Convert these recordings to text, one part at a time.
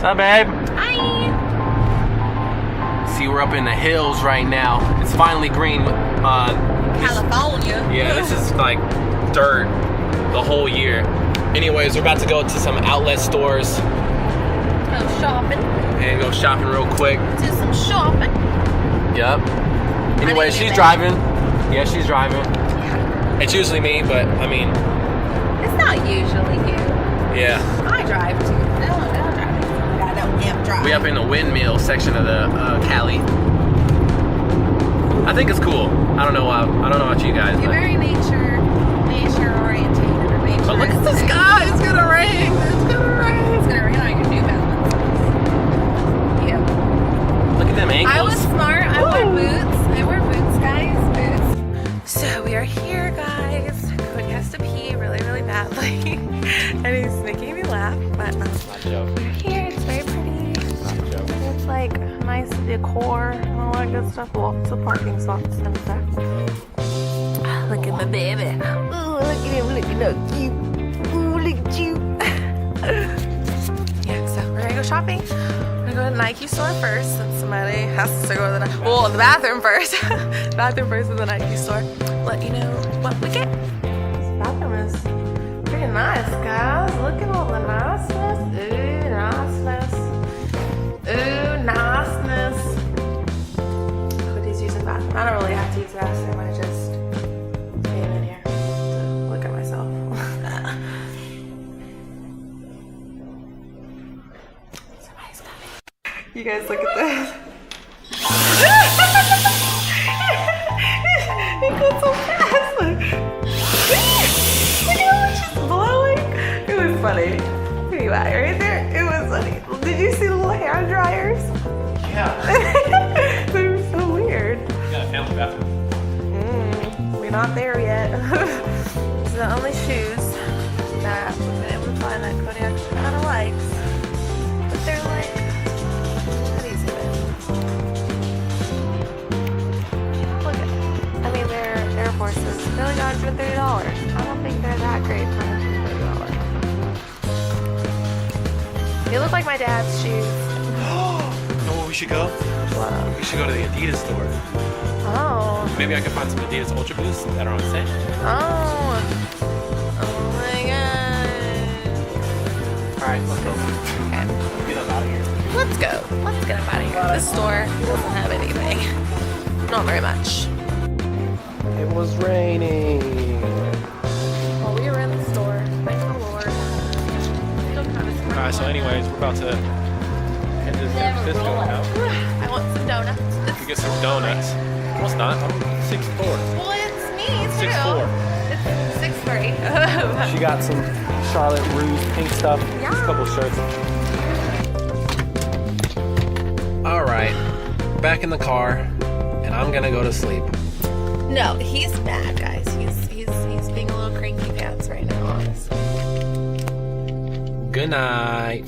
Hi, babe. Hi. See, we're up in the hills right now. It's finally green. California. Yeah, this is like dirt the whole year. Anyways, we're about to go to some outlet stores Go shopping. and go shopping real quick. Do some shopping. Yep. Anyway, she's driving. Yeah, she's driving. It's usually me, but I mean, It's not usually you. yeah. I drive too. No, I don't drive. We up in the windmill section of the Cali. I think it's cool. I don't know about you guys. You're But, very nature oriented or nature. but look at the sky. It's gonna rain. It's gonna rain. It's gonna rain on your New Balance. Yeah. Look at them ankles. I was smart. I wore boots. I wear boots, guys. Boots. So we are here, guys. Cody has to pee really, really badly, and he's making me laugh. But Not a joke. we're here. It's very pretty. Not a joke. It's like nice decor and all that good stuff. Lots of parking spots and stuff. Look at my baby. Ooh, look at him. Look at that cute. Ooh, look at you. Yeah, so we're gonna go shopping. We're gonna go to the Nike store first since somebody has to go to the the bathroom first. Bathroom first in the Nike store. Let you know what we get. This bathroom is pretty nice, guys. Look at all the niceness. Ooh, niceness. Ooh, niceness. Cody's using the bathroom. I don't really have to use the bathroom. I just came in here to look at myself. Somebody's coming. You guys look at this. He goes so fast. Look. Look at how much it's blowing. It was funny. There you are, right there. It was funny. Did you see the little hair dryers? Yeah. They were so weird. We got a family bathroom. We're not there yet. These are the only shoes that we've been able to find that Cody actually kind of likes. But they're like, how do you say that? Look at, I mean, they're Air Forces. They're like $130. I don't think they're that great for $130. They look like my dad's shoes. You know where we should go? Wow. We should go to the Adidas store. Oh. Maybe I can find some Adidas Ultra Boosts that are on sale. Oh. Oh my god. Alright, let's go. Okay. Get up out of here. Let's go. Let's get up out of here. This store doesn't have anything. Not very much. It was raining. Well, we were in the store. Thank the Lord. Still kind of Alright, so anyways, we're about to head to San Francisco now. I want some donuts. We get some donuts. Well, it's not. I'm 6'4". Well, it's me too. 6'4". It's 6'3". She got some Charlotte Russe pink stuff. Yeah. Just a couple shirts. Alright, back in the car, and I'm gonna go to sleep. No, he's mad, guys. He's being a little cranky pants right now, honestly. Good night.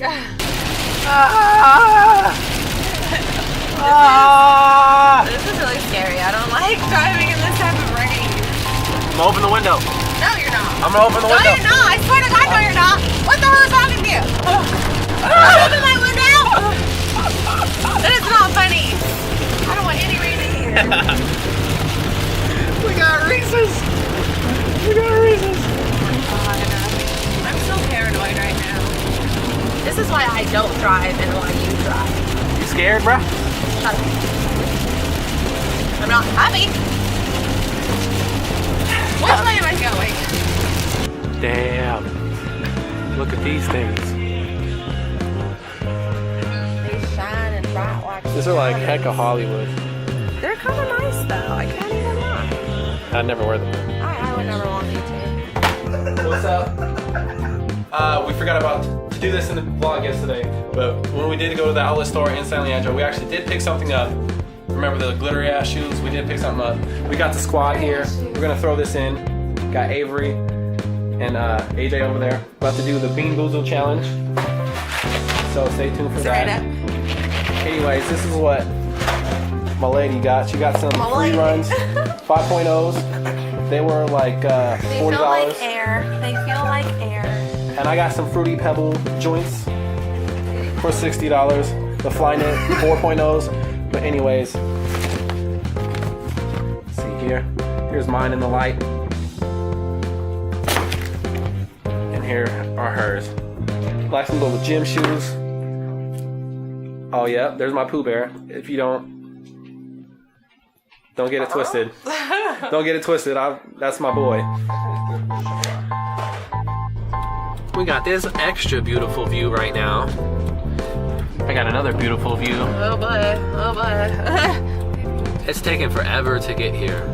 This is really scary. I don't like driving in this type of rain. I'm gonna open the window. No, you're not. I'm gonna open the window. No, you're not. I swear to God, no, you're not. What the hell is wrong with you? Open my window. That is not funny. I don't want any rain in here. We got Reese's. We got Reese's. I'm so paranoid right now. This is why I don't drive and why you drive. You scared, bruh? Shut up. I'm not happy. Which way am I going? Damn. Look at these things. They shine and bright like These are like heck of Hollywood. They're kind of nice though. I can't even lie. I'd never wear them. I would never want you to. What's up? We forgot about to do this in the vlog yesterday, but when we did go to the outlet store in San Leandro, we actually did pick something up. Remember the glittery ass shoes? We did pick something up. We got the squad here. We're gonna throw this in. Got Avery and AJ over there. About to do the Bean Boozle challenge. So stay tuned for that. Anyways, this is what my lady got. She got some free runs, 5.0s. They were like $40. They feel like air. They feel like air. And I got some Fruity Pebble joints for $60. The Flynet 4.0s. But anyways, let's see here. Here's mine in the light. And here are hers. Like some little gym shoes. Oh yeah, there's my Pooh Bear. If you don't get it twisted. Don't get it twisted. That's my boy. We got this extra beautiful view right now. I got another beautiful view. Oh boy, oh boy. It's taken forever to get here,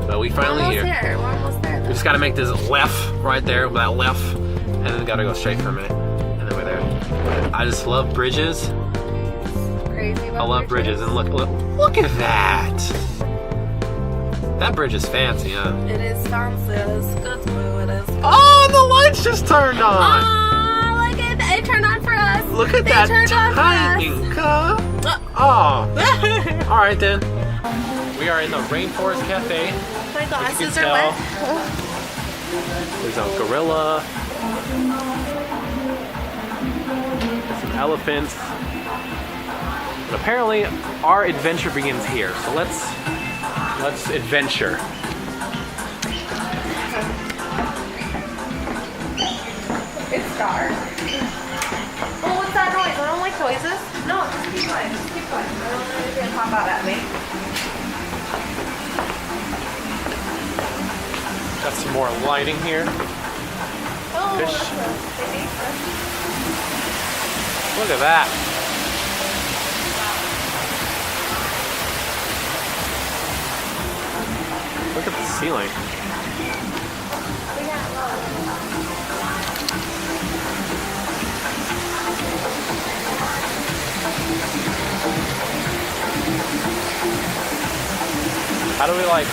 but we finally We're here. We're almost there. We just gotta make this left right there, that left, and then gotta go straight for a minute, and then we're there. I just love bridges. Crazy. I love bridges, and look at that. That bridge is fancy, huh? It is fancy. It is good to move. It is. Oh, the lights just turned on. Oh, look at that. It turned on for us. Look at that timing, huh? Oh. All right then. We are in the Rainforest Cafe. My glasses tell. are wet. There's a gorilla. There's some elephants. But apparently, our adventure begins here. So let's adventure. It's dark. Oh, what's that noise? I don't like noises. No, just keep going. Just keep going. I don't know if you're gonna pop out at me. Got some more lighting here. Oh, Fish. that's a baby. Look at that. Look at the ceiling. How do we like?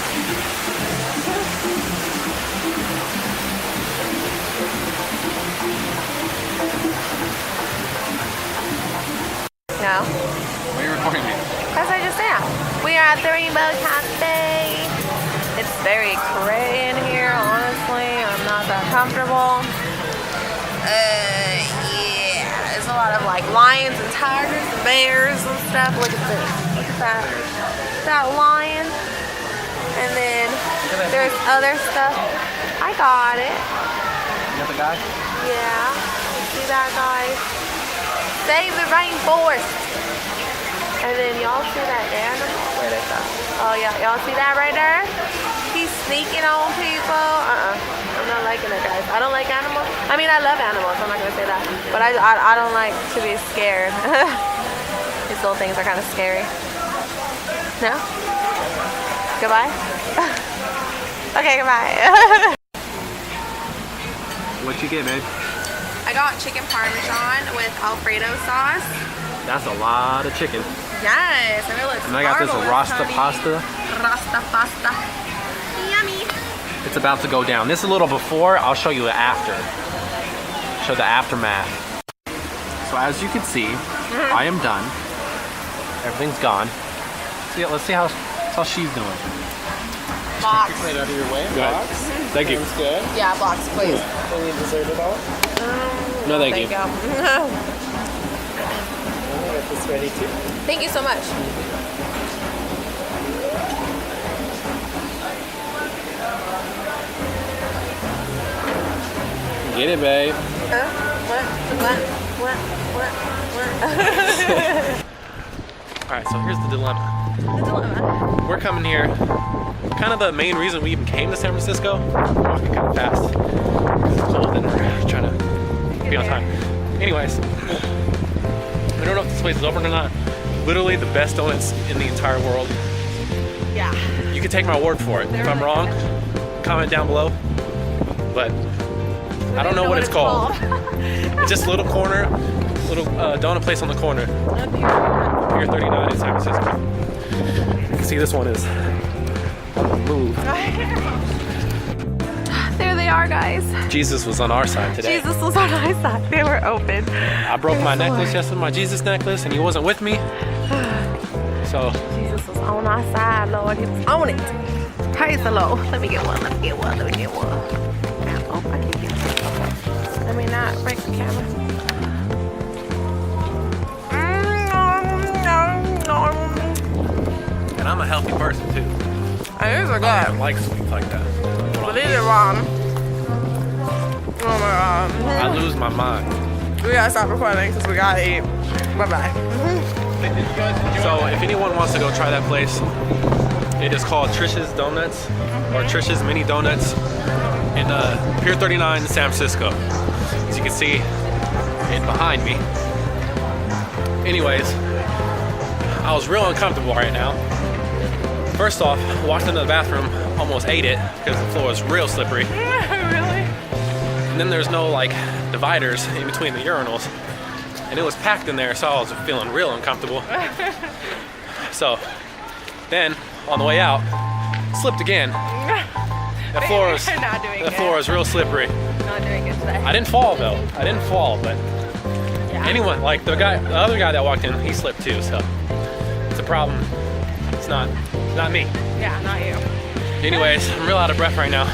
No. Why are you recording me? As I just said, we are at the Rainbow Cafe. It's very gray in here, honestly. I'm not that comfortable. Yeah, there's a lot of like lions and tigers and bears and stuff. Look at this. Look at that. That lion. And then there's other stuff. I got it. You got the guy? Yeah. See that, guys? Save the rainforest. And then y'all see that animal? Where'd it go? Oh yeah, y'all see that right there? He's sneaking on people. I'm not liking it, guys. I don't like animals. I mean, I love animals. I'm not gonna say that, but I don't like to be scared. These little things are kind of scary. No? Goodbye. Okay, goodbye. What'd you get, babe? I got chicken parmesan with Alfredo sauce. That's a lot of chicken. Yes, and it looks And I got this marvelous, Rasta honey. pasta. Rasta pasta. Yummy. It's about to go down. This is a little before. I'll show you the after. Show the aftermath. So as you can see, I am done. Everything's gone. So yeah, let's see how she's doing. Box. Right out of your way. Go ahead. Box. Thank you. Sounds good. Yeah, box, please. Any dessert at all? No, thank you. I'll get this ready too. Thank you so much. Get it, babe. What? All right, so here's the dilemma. The dilemma. We're coming here. Kind of the main reason we even came to San Francisco. We're walking kind of fast. It's cold and we're trying to be on time. Anyways, I don't know if this place is open or not. Literally the best donuts in the entire world. Yeah. You can take my word for it. If I'm wrong, comment down below. But I don't know what it's called. It's just a little corner, little donut place on the corner. Pier 39 in San Francisco. You can see this one is on the move. There they are, guys. Jesus was on our side today. Jesus was on our side. They were open. I broke my necklace yesterday, my Jesus necklace, and he wasn't with me. So Jesus was on our side, Lord. He was on it. Praise the Lord. Let me get one. Let me get one. Let me get one. Oh, I can't get one. Let me not break the camera. healthy person too. And these are I good. like sweets like that. But these are wrong. Oh my god. I lose my mind. We gotta stop recording because we gotta eat. Bye bye. So if anyone wants to go try that place, it is called Trish's Donuts or Trish's Mini Donuts in Pier 39 in San Francisco. As you can see it behind me. Anyways, I was real uncomfortable right now. First off, walked into the bathroom, almost ate it because the floor is real slippery. Really? And then there's no like dividers in between the urinals. And it was packed in there, so I was feeling real uncomfortable. So then on the way out, slipped again. The floor was Not doing the good. floor is real slippery. Not doing good today. I didn't fall though. I didn't fall, but Yeah. anyone like the other guy that walked in, he slipped too. So it's a problem. It's not me. Yeah, not you. Anyways, I'm real out of breath right now.